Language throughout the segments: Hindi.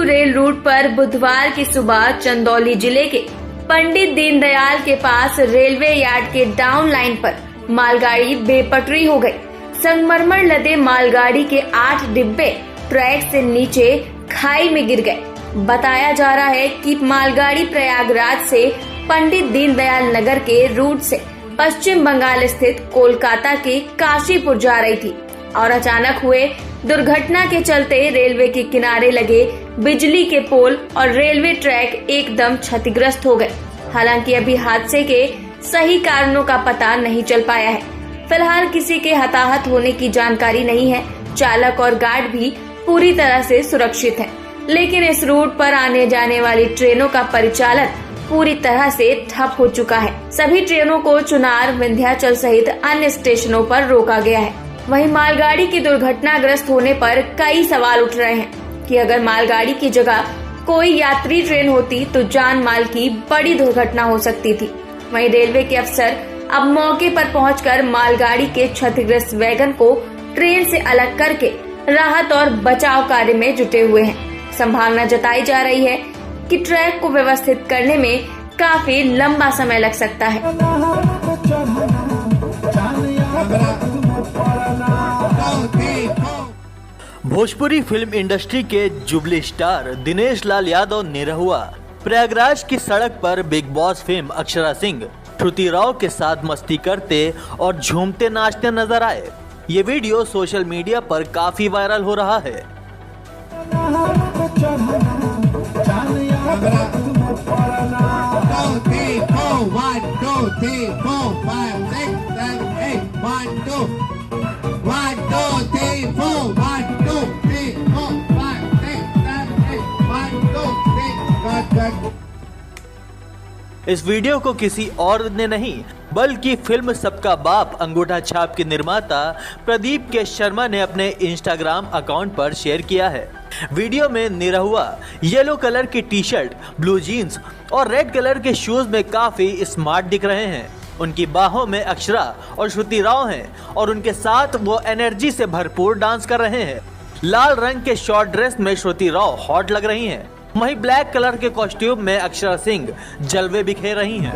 रेल रूट पर बुधवार की सुबह चंदौली जिले के पंडित दीनदयाल के पास रेलवे यार्ड के डाउन लाइन पर मालगाड़ी बेपटरी हो गई। संगमरमर लदे मालगाड़ी के 8 डिब्बे ट्रैक से नीचे खाई में गिर गए। बताया जा रहा है कि मालगाड़ी प्रयागराज से पंडित दीनदयाल नगर के रूट से पश्चिम बंगाल स्थित कोलकाता के काशीपुर जा रही थी और अचानक हुए दुर्घटना के चलते रेलवे के किनारे लगे बिजली के पोल और रेलवे ट्रैक एकदम क्षतिग्रस्त हो गए। हालांकि अभी हादसे के सही कारणों का पता नहीं चल पाया है। फिलहाल किसी के हताहत होने की जानकारी नहीं है। चालक और गार्ड भी पूरी तरह से सुरक्षित हैं। लेकिन इस रूट पर आने जाने वाली ट्रेनों का परिचालन पूरी तरह से ठप हो चुका है। सभी ट्रेनों को चुनार, विंध्याचल सहित अन्य स्टेशनों पर रोका गया है। वहीं मालगाड़ी की दुर्घटनाग्रस्त होने पर कई सवाल उठ रहे हैं कि अगर मालगाड़ी की जगह कोई यात्री ट्रेन होती तो जान माल की बड़ी दुर्घटना हो सकती थी। वहीं रेलवे के अफसर अब मौके पर पहुंचकर मालगाड़ी के क्षतिग्रस्त वैगन को ट्रेन से अलग करके राहत और बचाव कार्य में जुटे हुए हैं। संभावना जताई जा रही है कि ट्रैक को व्यवस्थित करने में काफी लंबा समय लग सकता है। भोजपुरी फिल्म इंडस्ट्री के जुबली स्टार दिनेश लाल यादव निरहुआ प्रयागराज की सड़क पर Bigg Boss fame Akshara Singh, Shruti Rao के साथ मस्ती करते और झूमते नाचते नजर आए। ये वीडियो सोशल मीडिया पर काफी वायरल हो रहा है। इस वीडियो को किसी और ने नहीं बल्कि फिल्म सबका बाप अंगूठा छाप के निर्माता प्रदीप के शर्मा ने अपने इंस्टाग्राम अकाउंट पर शेयर किया है। वीडियो में निरहुआ येलो कलर की टी शर्ट, ब्लू जीन्स और रेड कलर के शूज में काफी स्मार्ट दिख रहे हैं। उनकी बाहों में अक्षरा और श्रुति राव हैं और उनके साथ वो एनर्जी से भरपूर डांस कर रहे हैं। लाल रंग के शॉर्ट ड्रेस में श्रुति राव हॉट लग रही हैं। वहीं ब्लैक कलर के कॉस्ट्यूम में अक्षरा सिंह जलवे बिखेर रही हैं।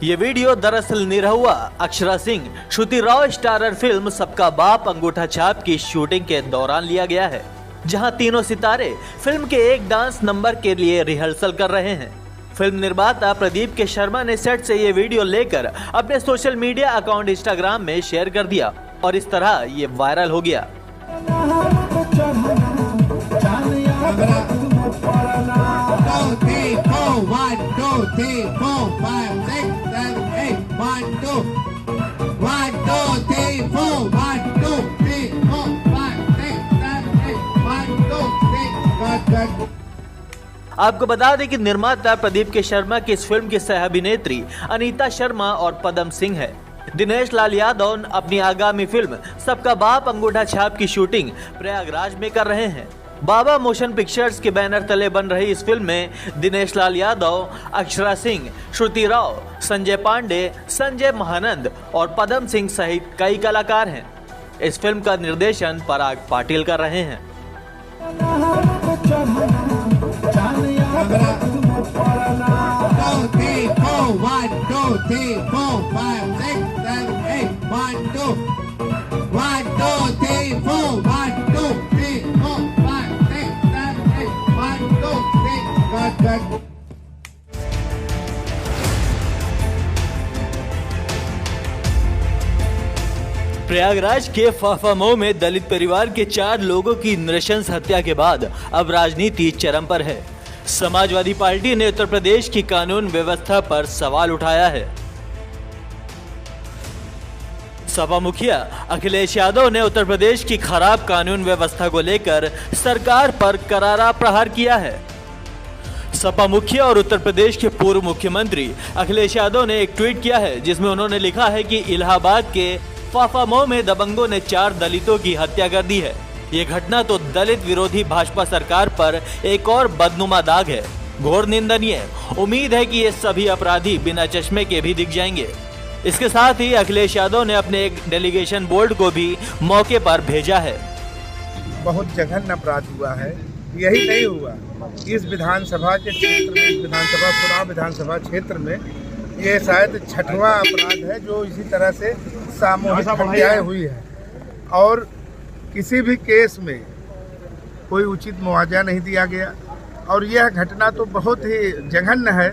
ये वीडियो दरअसल निरहुआ, अक्षरा सिंह, श्रुति राव स्टारर फिल्म सबका बाप अंगूठा छाप की शूटिंग के दौरान लिया गया है, जहां तीनों सितारे फिल्म के एक डांस नंबर के लिए रिहर्सल कर रहे हैं। फिल्म निर्माता प्रदीप के शर्मा ने सेट से ये वीडियो लेकर अपने सोशल मीडिया अकाउंट इंस्टाग्राम में शेयर कर दिया और इस तरह ये वायरल हो गया। आपको बता दें कि निर्माता प्रदीप के शर्मा की इस फिल्म की सह अभिनेत्री अनीता शर्मा और पदम सिंह है। दिनेश लाल यादव अपनी आगामी फिल्म सबका बाप अंगूठा छाप की शूटिंग प्रयागराज में कर रहे हैं। बाबा मोशन पिक्चर्स के बैनर तले बन रही इस फिल्म में दिनेश लाल यादव, अक्षरा सिंह, श्रुति राव, संजय पांडे, संजय महानंद और पदम सिंह सहित कई कलाकार हैं। इस फिल्म का निर्देशन पराग पाटिल कर रहे हैं। प्रयागराज के फाफामऊ में दलित परिवार के 4 लोगों की नृशंस हत्या के बाद अब राजनीति चरम पर है। समाजवादी पार्टी ने उत्तर प्रदेश की कानून व्यवस्था पर सवाल उठाया है। सपा मुखिया अखिलेश यादव ने उत्तर प्रदेश की खराब कानून व्यवस्था को लेकर सरकार पर करारा प्रहार किया है। सपा मुखिया और उत्तर प्रदेश के पूर्व मुख्यमंत्री अखिलेश यादव ने एक ट्वीट किया है, जिसमें उन्होंने लिखा है कि इलाहाबाद के फाफामऊ में दबंगों ने 4 दलितों की हत्या कर दी है। ये घटना तो दलित विरोधी भाजपा सरकार पर एक और बदनुमा दाग है। घोर निंदनीय। उम्मीद है कि ये सभी अपराधी बिना चश्मे के भी दिख जाएंगे। इसके साथ ही अखिलेश यादव ने अपने एक डेलीगेशन बोर्ड को भी मौके पर भेजा है। बहुत जघन्य अपराध हुआ है। यही नहीं हुआ, इस विधानसभा के क्षेत्र में, चुनाव विधानसभा क्षेत्र में ये शायद 6वां अपराध है जो इसी तरह से सामूहिक हत्याएं हुई है और किसी भी केस में कोई उचित मुआवजा नहीं दिया गया। और यह घटना तो बहुत ही जघन्य है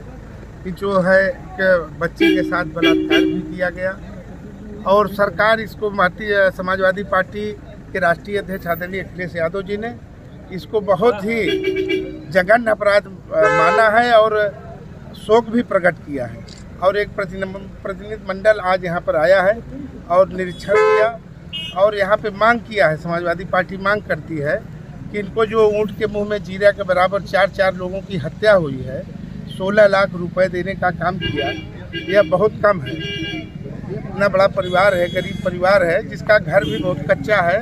कि जो है कि बच्ची के साथ बलात्कार भी किया गया और सरकार इसको भारतीय समाजवादी पार्टी के राष्ट्रीय अध्यक्ष आदरणीय अखिलेश यादव जी ने इसको बहुत ही जघन्य अपराध माना है और शोक भी प्रकट किया है। और एक प्रतिनिधि मंडल आज यहाँ पर आया है और निरीक्षण किया और यहाँ पे मांग किया है। समाजवादी पार्टी मांग करती है कि इनको जो ऊँट के मुंह में जीरा के बराबर 4 लोगों की हत्या हुई है, 16 लाख रुपए देने का काम किया, यह बहुत कम है। इतना बड़ा परिवार है, गरीब परिवार है जिसका घर भी बहुत कच्चा है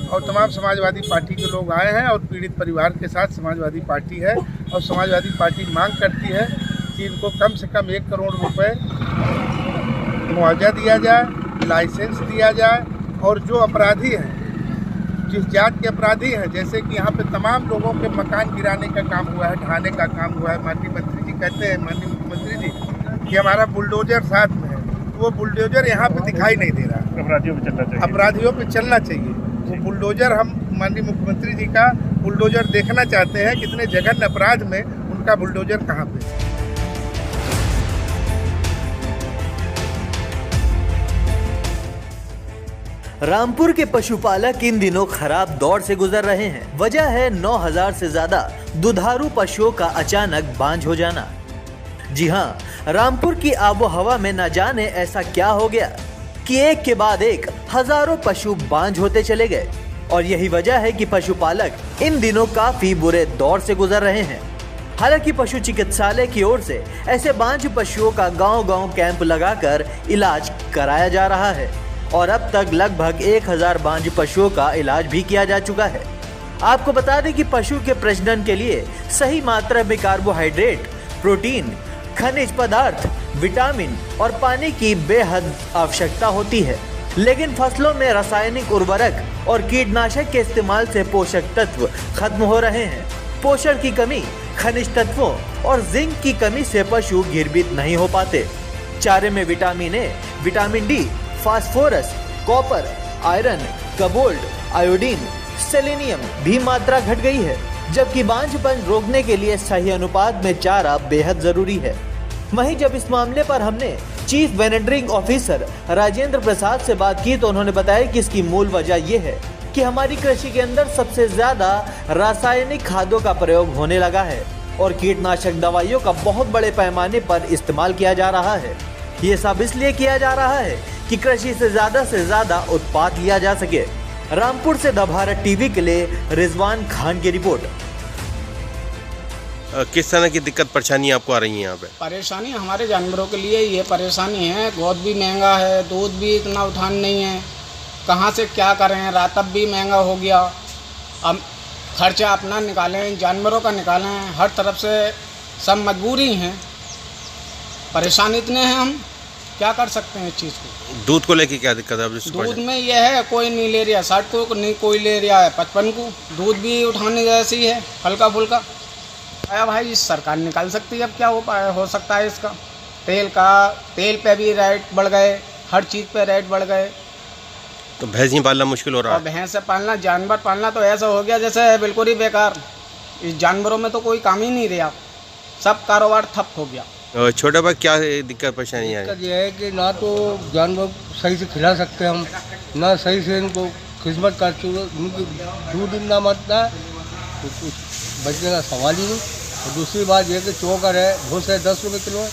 और तमाम समाजवादी पार्टी के लोग आए हैं और पीड़ित परिवार के साथ समाजवादी पार्टी है और समाजवादी पार्टी मांग करती है कि इनको कम से कम 1 करोड़ रुपए मुआवजा दिया जाए, लाइसेंस दिया जाए और जो अपराधी हैं, जिस जात के अपराधी हैं, जैसे कि यहाँ पे तमाम लोगों के मकान गिराने का काम हुआ है, ढहाने का काम हुआ है। माननीय मंत्री जी कहते हैं, माननीय मुख्यमंत्री जी, कि हमारा बुलडोजर साथ में है, वो बुलडोजर यहाँ पे दिखाई नहीं दे रहा। अपराधियों पे चलना चाहिए। वो बुलडोजर हम माननीय मुख्यमंत्री जी का बुलडोजर देखना चाहते हैं। कितने जघन्य अपराध में उनका बुलडोजर कहाँ पे। रामपुर के पशुपालक इन दिनों खराब दौर से गुजर रहे हैं। वजह है 9000 से ज्यादा दुधारू पशुओं का अचानक बांझ हो जाना। जी हाँ, रामपुर की आबोहवा में न जाने ऐसा क्या हो गया कि एक के बाद एक हजारों पशु बांझ होते चले गए और यही वजह है कि पशुपालक इन दिनों काफी बुरे दौर से गुजर रहे हैं। हालांकि पशु चिकित्सालय की ओर से ऐसे बांझ पशुओं का गांव-गांव कैंप लगाकर इलाज कराया जा रहा है और अब तक लगभग 1000 बांझ पशुओं का इलाज भी किया जा चुका है। आपको बता दें कि पशु के प्रजनन के लिए सही मात्रा में कार्बोहाइड्रेट, प्रोटीन, खनिज पदार्थ, विटामिन और पानी की बेहद आवश्यकता होती है। लेकिन फसलों में रासायनिक उर्वरक और कीटनाशक के इस्तेमाल से पोषक तत्व खत्म हो रहे हैं। पोषण की कमी, खनिज तत्वों और जिंक की कमी से पशु गिरबित नहीं हो पाते। चारे में vitamin A, vitamin D, phosphorus, copper, iron, cobalt, iodine, selenium भी मात्रा घट गई है, जबकि बांझपन रोकने के लिए सही अनुपात में चारा बेहद जरूरी है। वहीं जब इस मामले पर हमने चीफ वेनेटरिंग ऑफिसर राजेंद्र प्रसाद से बात की तो उन्होंने बताया कि इसकी मूल वजह यह है कि हमारी कृषि के अंदर सबसे ज्यादा रासायनिक खादों का प्रयोग होने लगा है और कीटनाशक दवाइयों का बहुत बड़े पैमाने पर इस्तेमाल किया जा रहा है। ये सब इसलिए किया जा रहा है कि कृषि से ज्यादा उत्पाद लिया जा सके। रामपुर से द भारत टीवी के लिए रिजवान खान की रिपोर्ट। किस तरह की दिक्कत परेशानी आपको आ रही है यहाँ पे? परेशानी हमारे जानवरों के लिए ये परेशानी है, गोद भी महंगा है, दूध भी इतना उठान नहीं है, कहाँ से क्या करें, रातब भी महंगा हो गया, अब खर्चा अपना निकालें, जानवरों का निकालें, हर तरफ से सब मजबूरी हैं, परेशान इतने हैं, हम क्या कर सकते हैं इस चीज़ को। दूध को लेके क्या दिक्कत है? दूध में यह है, कोई नहीं ले रहा 60 को, नहीं कोई ले रहा है 55 को, दूध भी उठाने जैसी है, हल्का फुल्का आया। भाई सरकार निकाल सकती है, अब क्या हो सकता है इसका। तेल पे भी रेट बढ़ गए, हर चीज़ पे रेट बढ़ गए, तो भैंस ही पालना मुश्किल हो रहा है। भैंस पालना, जानवर पालना तो ऐसा हो गया जैसे बिल्कुल ही बेकार। इस जानवरों में तो कोई काम ही नहीं रहा, सब कारोबार ठप हो गया। छोटा भाई क्या दिक्कत परेशानी है? दिक्कत यह है कि ना तो जानवर सही से खिला सकते हम, ना सही से इनको खिदमत करते हुए उनकी दूध ना मरता है तो कुछ बचने का सवाल ही नहीं। और दूसरी बात यह कि चोकर है, भूस है 10 रुपये किलो है,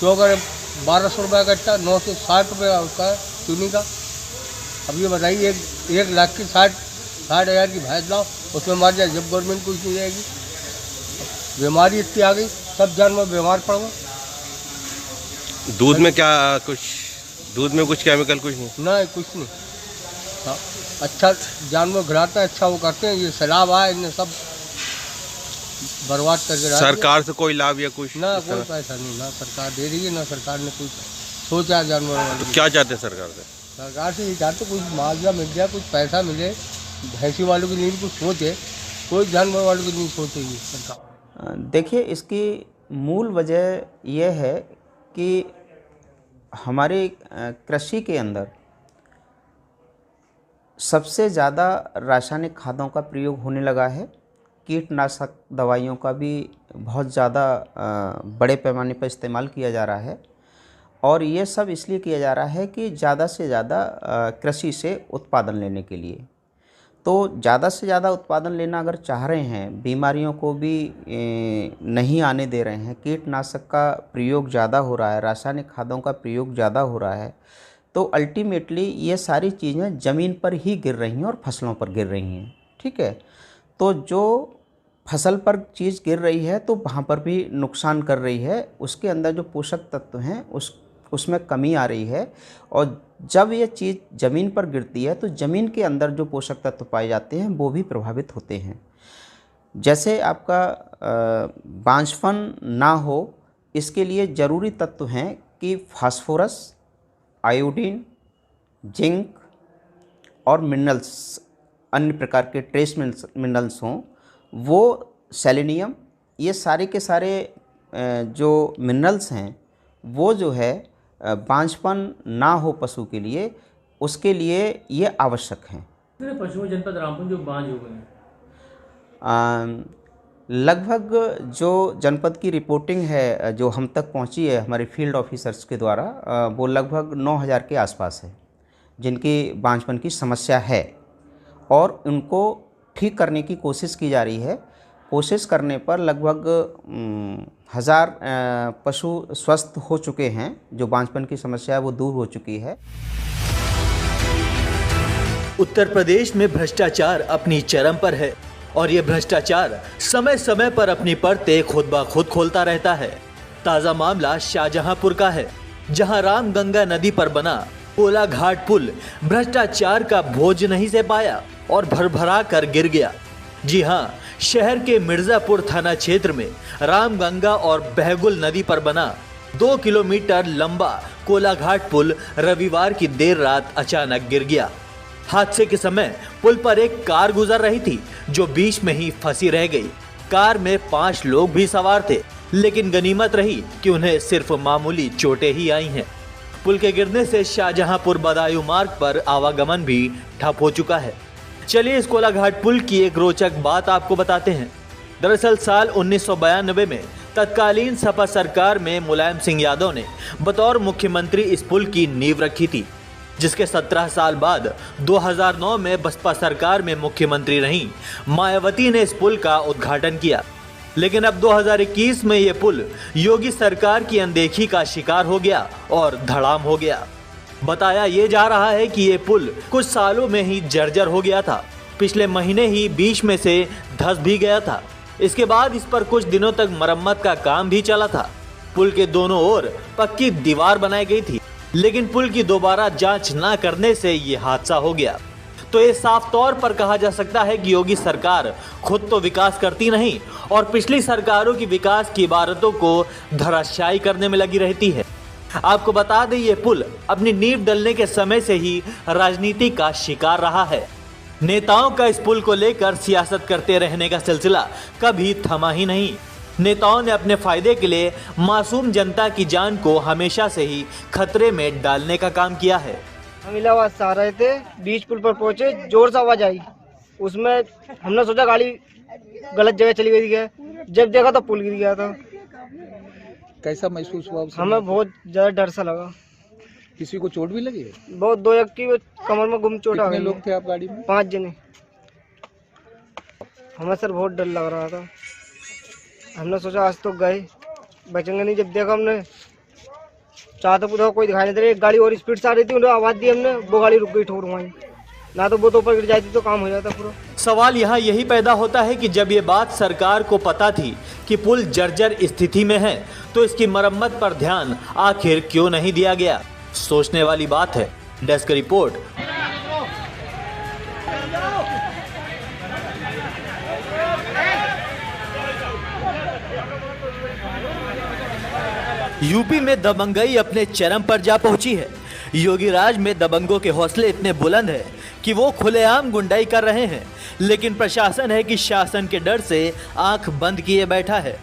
चोकर है 1200 रुपये कट्टा, 960 रुपये उसका है चूनी का। अब ये बताइए 1 लाख की 60,000 की भैंस लाओ, उसमें मार जाए, जब गवर्नमेंट कुछ नहीं जाएगी। बीमारी इतनी आ गई, सब जानवर बीमार पड़ गए। दूध में क्या कुछ, दूध में कुछ केमिकल कुछ नहीं? नहीं, कुछ नहीं। हाँ, अच्छा जानवर गिराता है, अच्छा वो करते हैं। ये सैलाब आए, इन्हें सब बर्बाद करके रख दिया। सरकार से कोई लाभ या कुछ? ना कोई पैसा नहीं, ना सरकार दे रही है, ना सरकार ने कुछ सोचा जानवर वाले। तो क्या चाहते हैं सरकार से? सरकार से ये चाहते कुछ मुआवजा मिल जाए, कुछ पैसा मिले, भैंसी वालों की नहीं कुछ सोचे, कोई जानवर वालों की नहीं सोचेगी सरकार। देखिए, इसकी मूल वजह यह है कि हमारे कृषि के अंदर सबसे ज़्यादा रासायनिक खादों का प्रयोग होने लगा है। कीटनाशक दवाइयों का भी बहुत ज़्यादा बड़े पैमाने पर इस्तेमाल किया जा रहा है, और ये सब इसलिए किया जा रहा है कि ज़्यादा से ज़्यादा कृषि से उत्पादन लेने के लिए। तो ज़्यादा से ज़्यादा उत्पादन लेना अगर चाह रहे हैं, बीमारियों को भी नहीं आने दे रहे हैं, कीटनाशक का प्रयोग ज़्यादा हो रहा है, रासायनिक खादों का प्रयोग ज़्यादा हो रहा है, तो अल्टीमेटली ये सारी चीज़ें ज़मीन पर ही गिर रही हैं और फसलों पर गिर रही हैं। ठीक है, तो जो फसल पर चीज़ गिर रही है तो वहाँ पर भी नुकसान कर रही है, उसके अंदर जो पोषक तत्व हैं उसमें कमी आ रही है, और जब ये चीज़ ज़मीन पर गिरती है तो ज़मीन के अंदर जो पोषक तत्व पाए जाते हैं वो भी प्रभावित होते हैं। जैसे आपका बांझपन ना हो, इसके लिए ज़रूरी तत्व हैं कि फास्फोरस, आयोडीन, जिंक और मिनरल्स, अन्य प्रकार के ट्रेस मिनरल्स हों, वो सेलेनियम, ये सारे के सारे जो मिनरल्स हैं वो जो है बांझपन ना हो पशु के लिए, उसके लिए ये आवश्यक हैं। पश्चिमी जनपद रामपुर जो बांझ हो गए हैं, लगभग जो जनपद की रिपोर्टिंग है जो हम तक पहुंची है हमारे फील्ड ऑफिसर्स के द्वारा, वो लगभग 9000 के आसपास है जिनकी बांझपन की समस्या है, और उनको ठीक करने की कोशिश की जा रही है। कोशिश करने पर लगभग 1000 पशु स्वस्थ हो चुके हैं। जो बांझपन की समस्या है वो दूर हो चुकी है। उत्तर प्रदेश में भ्रष्टाचार अपनी चरम पर है, और ये भ्रष्टाचार समय समय पर अपनी परतें खुद ब खुद खोलता रहता है। ताज़ा मामला शाहजहांपुर का है, जहां रामगंगा नदी पर बना कोलाघाट पुल भ्रष्टाचार का बोझ नहीं सह पाया और भरभरा कर गिर गया। जी हां, शहर के मिर्जापुर थाना क्षेत्र में रामगंगा और बहगुल नदी पर बना 2 किलोमीटर लंबा कोलाघाट पुल रविवार की देर रात अचानक गिर गया। हादसे के समय पुल पर एक कार गुजर रही थी जो बीच में ही फंसी रह गई। कार में 5 लोग भी सवार थे, लेकिन गनीमत रही कि उन्हें सिर्फ मामूली चोटें ही आई हैं। पुल के गिरने से शाहजहांपुर बदायूं मार्ग पर आवागमन भी ठप हो चुका है। चलिए इस कोलाघाट पुल की एक रोचक बात आपको बताते हैं। दरअसल साल 1992 में तत्कालीन सपा सरकार में मुलायम सिंह यादव ने बतौर मुख्यमंत्री इस पुल की नींव रखी थी, जिसके 17 साल बाद 2009 में बसपा सरकार में मुख्यमंत्री रहीं मायावती ने इस पुल का उद्घाटन किया। लेकिन अब 2021 में ये पुल योगी सरकार की अनदेखी का शिकार हो गया और धड़ाम हो गया। बताया ये जा रहा है कि ये पुल कुछ सालों में ही जर्जर हो गया था। पिछले महीने ही बीच में से धंस भी गया था। इसके बाद इस पर कुछ दिनों तक मरम्मत का काम भी चला था। पुल के दोनों ओर पक्की दीवार बनाई गई थी, लेकिन पुल की दोबारा जांच न करने से ये हादसा हो गया। तो ये साफ तौर पर कहा जा सकता है कि योगी सरकार खुद तो विकास करती नहीं और पिछली सरकारों की विकास की इबारतों को धराशायी करने में लगी रहती है। आपको बता दें, ये पुल अपनी नींव डलने के समय से ही राजनीति का शिकार रहा है। नेताओं का इस पुल को लेकर सियासत करते रहने का सिलसिला कभी थमा ही नहीं। नेताओं ने अपने फायदे के लिए मासूम जनता की जान को हमेशा से ही खतरे में डालने का काम किया है। हम इलाहाबाद से आ रहे थे, बीच पुल पर पहुंचे, जोर से आवाज आई। उसमें हमने सोचा गाड़ी गलत जगह चली गई है। जब देखा तो पुल गिर गया था। कैसा महसूस हुआ? हमें बहुत ज्यादा डर सा लगा। किसी को चोट भी लगी है? बहुत, 2 एक की कमर में गुम चोट आ गई। कितने लोग थे आप गाड़ी में? 5 जने। हमें सर बहुत डर लग रहा था। हमने सोचा आज तो गए, बचेंगे नहीं। जब देखा हमने चाहते पूछा, कोई दिखाई नहीं दे रही। एक गाड़ी और स्पीड से आ रही थी, उन्हें आवाज दी हमने, वो गाड़ी रुक गई ठोर वहीं। ना तो वो तो ऊपर गिर जाती तो काम हो जाता पूरा। सवाल यहाँ यही पैदा होता है कि जब ये बात सरकार को पता थी कि पुल जर्जर स्थिति में है, तो इसकी मरम्मत पर ध्यान आखिर क्यों नहीं दिया गया? सोचने वाली बात है। Desk report. यूपी में दबंगई अपने चरम पर जा पहुंची है। योगी राज में दबंगों के हौसले इतने बुलंद हैं कि वो खुलेआम गुंडाई कर रहे हैं, लेकिन प्रशासन है कि शासन के डर से आंख बंद किए बैठा है।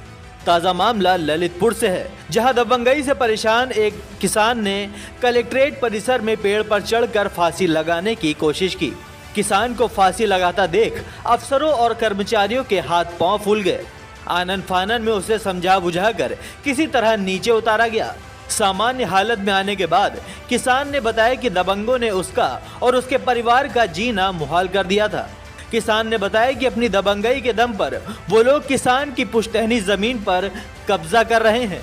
ताज़ा मामला ललितपुर से है, जहां दबंगई से परेशान एक किसान ने कलेक्ट्रेट परिसर में पेड़ पर चढ़कर फांसी लगाने की कोशिश की। किसान को फांसी लगाता देख अफसरों और कर्मचारियों के हाथ पांव फूल गए। आनन फानन में उसे समझा बुझाकर किसी तरह नीचे उतारा गया। सामान्य हालत में आने के बाद किसान ने बताया कि दबंगों ने उसका और उसके परिवार का जीना मुहाल कर दिया था। किसान ने बताया कि अपनी दबंगई के दम पर वो लोग किसान की पुश्तैनी जमीन पर कब्जा कर रहे हैं।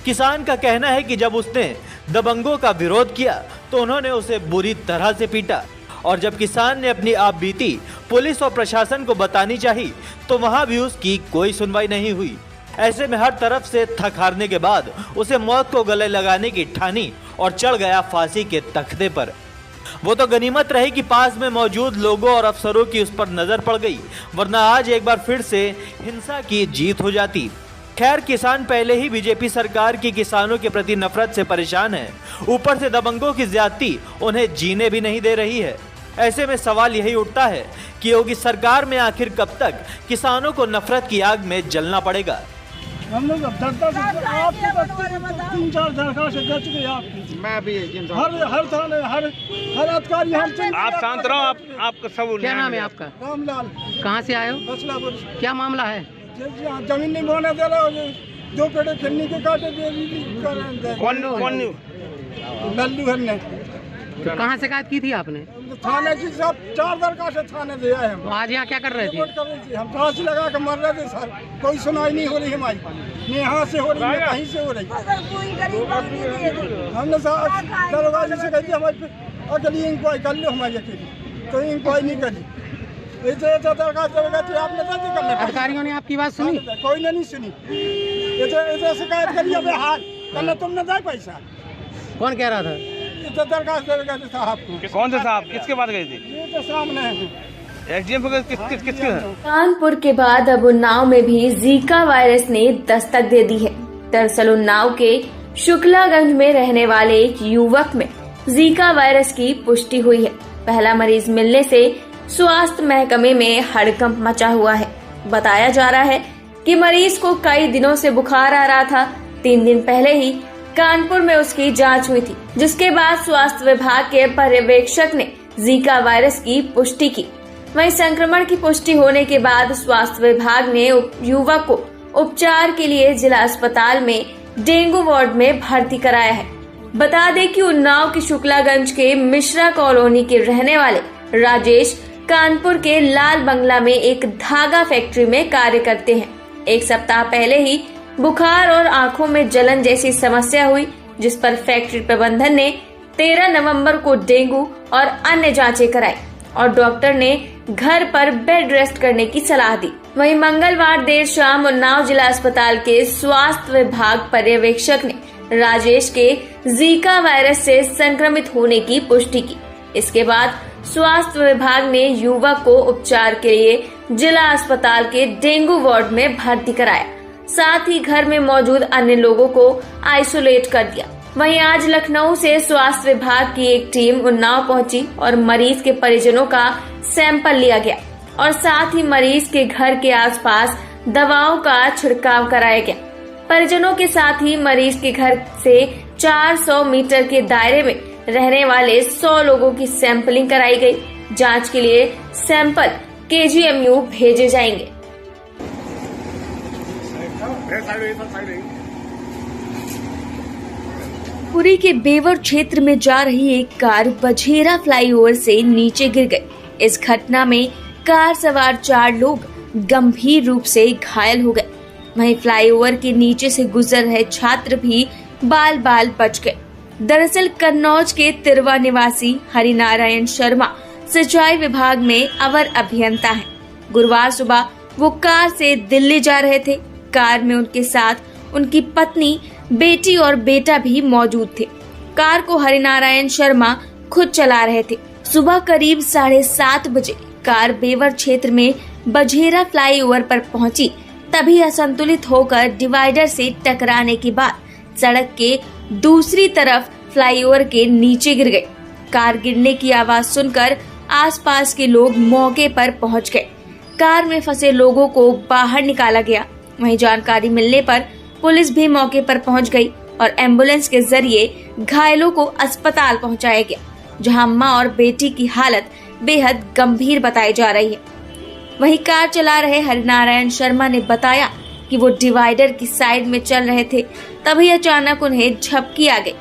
किसान का कहना है कि जब उसने दबंगों का विरोध किया तो उन्होंने उसे बुरी तरह से पीटा, और जब किसान ने अपनी आपबीती पुलिस और प्रशासन को बतानी चाहिए तो वहां भी उसकी कोई सुनवाई नहीं हुई। ऐसे में हर तरफ से थक हारने के बाद उसे मौत को गले लगाने की ठानी और चढ़ गया फांसी के तख्ते पर। वो तो गनीमत रही कि पास में मौजूद लोगों और अफसरों की उस पर नजर पड़ गई, वरना आज एक बार फिर से हिंसा की जीत हो जाती। खैर, किसान पहले ही बीजेपी सरकार की किसानों के प्रति नफरत से परेशान है, ऊपर से दबंगों की ज्यादती उन्हें जीने भी नहीं दे रही है। ऐसे में सवाल यही उठता है कि योगी सरकार में आखिर कब तक किसानों को नफरत की आग में जलना पड़ेगा। हम लोग 3-4 दरखास्त दे चुके हैं आपकी। मैं अभी हर थाने हर अधिकारी आप शांत रहो। आपका सब क्या नाम है आपका? रामलाल। कहाँ से आए हो? बसलापुर। क्या मामला है? जमीन नहीं बोने दे रहे, 2 पेड़े खन्नी के काटे दे। कौन लल्लू ने तो कहाँ शिकायत की थी आपने? थाने की सब 4 दरखास्त थाने दिया है। तो आज यहाँ क्या कर रहे थे? हम फांसी लगा के मर रहे थे सर, कोई सुनाई नहीं हो रही हमारी, न यहाँ से हो रही है कहीं से हो रही। हमने दरोगा जी से कही हमारी अगली इंक्वायरी कर लो, हमारी अकेली तो इंक्वायरी नहीं करी। ऐसे दरखास्त आपने दर्ज कर लिया। अधिकारियों ने आपकी बात सुनी? कोई ने नहीं सुनी। ऐसे शिकायत करी अब हाल कल तुमने दे पैसा। कौन कह रहा था? दरखास्त साहब को। कौन से साहब? किसके पास गए थे? ये तो सामने है। एसडीएम किसके? कानपुर के बाद अब उन्नाव में भी जीका वायरस ने दस्तक दे दी है। दरअसल उन्नाव के शुक्लागंज में रहने वाले एक युवक में जीका वायरस की पुष्टि हुई है। पहला मरीज मिलने से स्वास्थ्य महकमे में हड़कंप मचा हुआ है। बताया जा रहा है कि मरीज को कई दिनों से बुखार आ रहा था। 3 दिन पहले ही कानपुर में उसकी जांच हुई थी, जिसके बाद स्वास्थ्य विभाग के पर्यवेक्षक ने जीका वायरस की पुष्टि की। वहीं संक्रमण की पुष्टि होने के बाद स्वास्थ्य विभाग ने युवक को उपचार के लिए जिला अस्पताल में डेंगू वार्ड में भर्ती कराया है। बता दें कि उन्नाव की शुक्लागंज के मिश्रा कॉलोनी के रहने वाले राजेश कानपुर के लाल बंगला में एक धागा फैक्ट्री में कार्य करते हैं। 1 सप्ताह पहले ही बुखार और आंखों में जलन जैसी समस्या हुई, जिस पर फैक्ट्री प्रबंधन ने 13 नवंबर को डेंगू और अन्य जांचें कराई और डॉक्टर ने घर पर बेड रेस्ट करने की सलाह दी। वहीं मंगलवार देर शाम उन्नाव जिला अस्पताल के स्वास्थ्य विभाग पर्यवेक्षक ने राजेश के जीका वायरस से संक्रमित होने की पुष्टि की। इसके बाद स्वास्थ्य विभाग ने युवक को उपचार के लिए जिला अस्पताल के डेंगू वार्ड में भर्ती कराया, साथ ही घर में मौजूद अन्य लोगों को आइसोलेट कर दिया। वहीं आज लखनऊ से स्वास्थ्य विभाग की एक टीम उन्नाव पहुंची और मरीज के परिजनों का सैंपल लिया गया और साथ ही मरीज के घर के आसपास दवाओं का छिड़काव कराया गया। परिजनों के साथ ही मरीज के घर से 400 मीटर के दायरे में रहने वाले 100 लोगों की सैंपलिंग कराई गई। जांच के लिए सैंपल KGMU भेजे जाएंगे। पुरी के बेवर क्षेत्र में जा रही एक कार बझेरा फ्लाईओवर से नीचे गिर गई। इस घटना में कार सवार 4 लोग गंभीर रूप से घायल हो गए। वहीं फ्लाईओवर के नीचे से गुजर रहे छात्र भी बाल बाल बच गए। दरअसल कन्नौज के तिरवा निवासी हरिनारायण शर्मा सिंचाई विभाग में अवर अभियंता हैं। गुरुवार सुबह वो कार से दिल्ली जा रहे थे। कार में उनके साथ उनकी पत्नी, बेटी और बेटा भी मौजूद थे। कार को हरिनारायण शर्मा खुद चला रहे थे। सुबह करीब 7:30 बजे कार बेवर क्षेत्र में बझेरा फ्लाईओवर पर पहुंची। तभी असंतुलित होकर डिवाइडर से टकराने के बाद सड़क के दूसरी तरफ फ्लाईओवर के नीचे गिर गई। कार गिरने की आवाज सुनकर आसपास के लोग मौके पर पहुंच गए। कार में फंसे लोगों को बाहर निकाला गया। वहीं जानकारी मिलने पर पुलिस भी मौके पर पहुंच गई और एम्बुलेंस के जरिए घायलों को अस्पताल पहुंचाया गया, जहां मां और बेटी की हालत बेहद गंभीर बताई जा रही है। वहीं कार चला रहे हरिनारायण शर्मा ने बताया कि वो डिवाइडर की साइड में चल रहे थे, तभी अचानक उन्हें झपकी आ गई,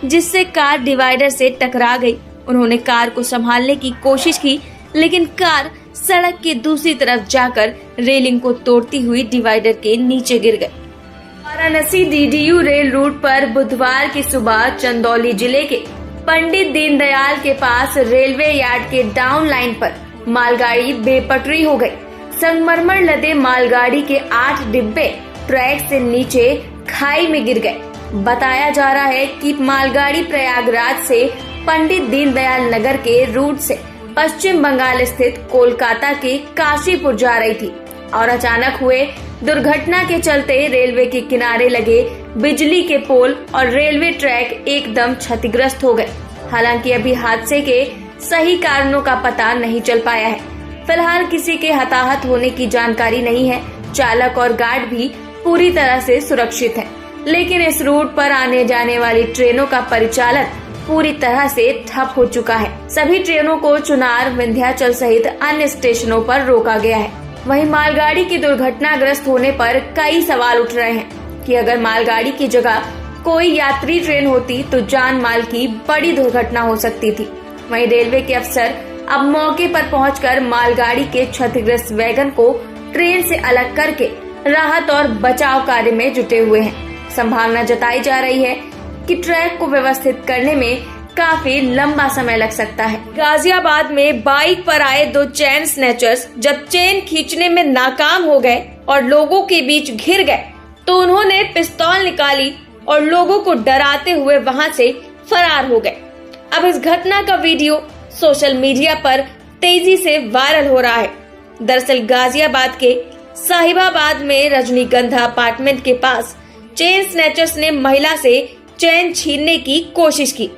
जिससे कार डिवाइडर से टकरा गई। उन्होंने कार को संभालने की कोशिश की, लेकिन कार सड़क के दूसरी तरफ जाकर रेलिंग को तोड़ती हुई डिवाइडर के नीचे गिर गई। वाराणसी DDU रेल रूट पर बुधवार की सुबह चंदौली जिले के पंडित दीनदयाल के पास रेलवे यार्ड के डाउन लाइन पर मालगाड़ी बेपटरी हो गई। संगमरमर लदे मालगाड़ी के 8 डिब्बे ट्रैक से नीचे खाई में गिर गए। बताया जा रहा है कि मालगाड़ी प्रयागराज से पंडित दीनदयाल नगर के रूट से पश्चिम बंगाल स्थित कोलकाता के काशीपुर जा रही थी और अचानक हुए दुर्घटना के चलते रेलवे के किनारे लगे बिजली के पोल और रेलवे ट्रैक एकदम क्षतिग्रस्त हो गए। हालांकि अभी हादसे के सही कारणों का पता नहीं चल पाया है। फिलहाल किसी के हताहत होने की जानकारी नहीं है। चालक और गार्ड भी पूरी तरह से सुरक्षित हैं, लेकिन इस रूट पर आने जाने वाली ट्रेनों का परिचालन पूरी तरह से ठप हो चुका है। सभी ट्रेनों को चुनार, विंध्याचल सहित अन्य स्टेशनों पर रोका गया है। वहीं मालगाड़ी की दुर्घटनाग्रस्त होने पर कई सवाल उठ रहे हैं कि अगर मालगाड़ी की जगह कोई यात्री ट्रेन होती तो जान माल की बड़ी दुर्घटना हो सकती थी। वहीं रेलवे के अफसर अब मौके पर पहुंचकर मालगाड़ी के क्षतिग्रस्त वैगन को ट्रेन से अलग करके राहत और बचाव कार्य में जुटे हुए हैं। संभावना जताई जा रही है कि ट्रैक को व्यवस्थित करने में काफी लंबा समय लग सकता है। गाजियाबाद में बाइक पर आए 2 चेन स्नैचर्स जब चेन खींचने में नाकाम हो गए और लोगों के बीच घिर गए तो उन्होंने पिस्तौल निकाली और लोगों को डराते हुए वहां से फरार हो गए। अब इस घटना का वीडियो सोशल मीडिया पर तेजी से वायरल हो रहा है। दरअसल गाजियाबाद के साहिबाबाद में रजनीगंधा अपार्टमेंट के पास चेन स्नैचर्स ने महिला से चेन छीनने की कोशिश की।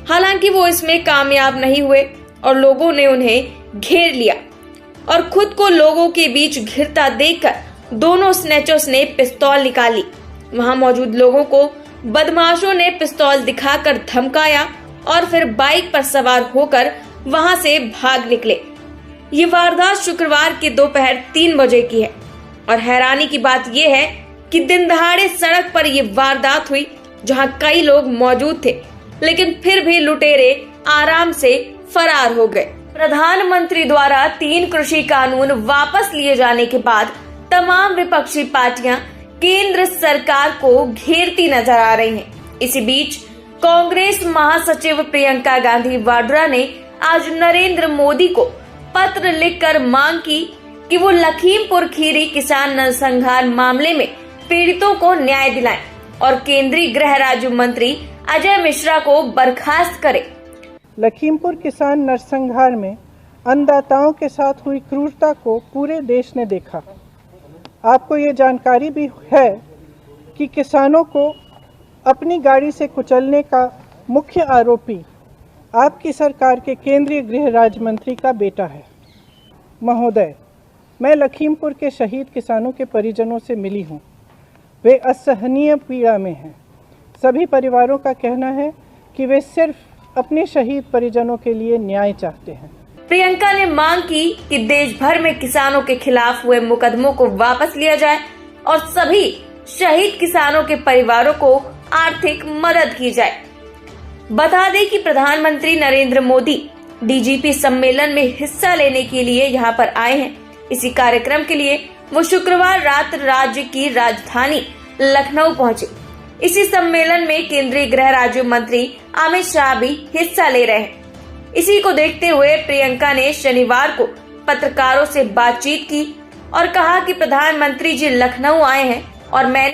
हालांकि वो इसमें कामयाब नहीं हुए और लोगों ने उन्हें घेर लिया और खुद को लोगों के बीच घिरता देखकर दोनों स्नैचर्स ने पिस्तौल निकाली। वहां मौजूद लोगों को बदमाशों ने पिस्तौल दिखाकर धमकाया और फिर बाइक पर सवार होकर वहां से भाग निकले। ये वारदात शुक्रवार के दोपहर 3 बजे की है और हैरानी की बात यह है कि दिन दहाड़े सड़क पर ये वारदात हुई जहां कई लोग मौजूद थे, लेकिन फिर भी लुटेरे आराम से फरार हो गए। प्रधानमंत्री द्वारा 3 कृषि कानून वापस लिए जाने के बाद तमाम विपक्षी पार्टियां केंद्र सरकार को घेरती नजर आ रही हैं। इसी बीच कांग्रेस महासचिव प्रियंका गांधी वाड्रा ने आज नरेंद्र मोदी को पत्र लिखकर मांग की कि वो लखीमपुर खीरी किसान नरसंहार मामले में पीड़ितों को न्याय दिलाएं और केंद्रीय गृह राज्य मंत्री अजय मिश्रा को बर्खास्त करे। लखीमपुर किसान नरसंहार में अन्नदाताओं के साथ हुई क्रूरता को पूरे देश ने देखा। आपको ये जानकारी भी है कि किसानों को अपनी गाड़ी से कुचलने का मुख्य आरोपी आपकी सरकार के केंद्रीय गृह राज्य मंत्री का बेटा है। महोदय, मैं लखीमपुर के शहीद किसानों के परिजनों से मिली हूँ। वे असहनीय पीड़ा में हैं। सभी परिवारों का कहना है कि वे सिर्फ अपने शहीद परिजनों के लिए न्याय चाहते हैं। प्रियंका ने मांग की कि देश भर में किसानों के खिलाफ हुए मुकदमों को वापस लिया जाए और सभी शहीद किसानों के परिवारों को आर्थिक मदद की जाए। बता दें कि प्रधानमंत्री नरेंद्र मोदी डीजीपी सम्मेलन में हिस्सा लेने के लिए यहां पर आए हैं। इसी कार्यक्रम के लिए वो शुक्रवार रात राज्य की राजधानी लखनऊ पहुंचे। इसी सम्मेलन में केंद्रीय गृह राज्य मंत्री अमित शाह भी हिस्सा ले रहे हैं। इसी को देखते हुए प्रियंका ने शनिवार को पत्रकारों से बातचीत की और कहा कि प्रधानमंत्री जी लखनऊ आए हैं और मैंने